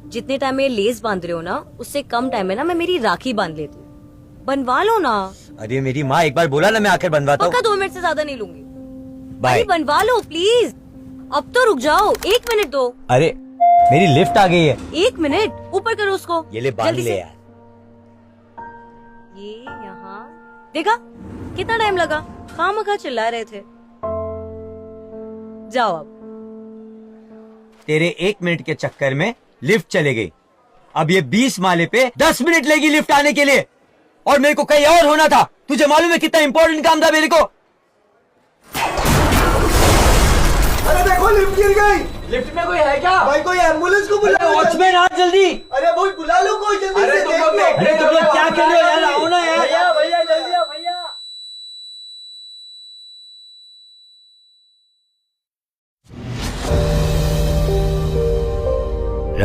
जितने टाइम में लेस बांध रहे हो ना, उससे कम टाइम में ना मैं मेरी राखी बांध लेती हूँ। बनवा लो ना। अरे मेरी माँ एक बार बोला ना, मैं आकर बनवाता पक्का हूँ। 2 मिनट से ज्यादा नहीं लूंगी। बाय। अरे बनवा लो प्लीज। अब तो रुक जाओ, 1 मिनट दो। अरे मेरी लिफ्ट आ गई है। 1 मिनट, ऊपर करो उसको। ये ले बांध जल्दी ले से। यार। ये यहाँ देखा कितना टाइम लगा, खामखा चिल्ला रहे थे। जाओ अब। तेरे 1 मिनट के चक्कर में लिफ्ट चले गई। अब ये 20 माले पे 10 मिनट लेगी लिफ्ट आने के लिए, और मेरे को कहीं और होना था। तुझे मालूम है कितना इंपॉर्टेंट काम था मेरे को? अरे देखो लिफ्ट गिर गई। लिफ्ट में कोई है क्या? भाई कोई एम्बुलेंस को बुलाओ। वॉचमैन आ जल्दी।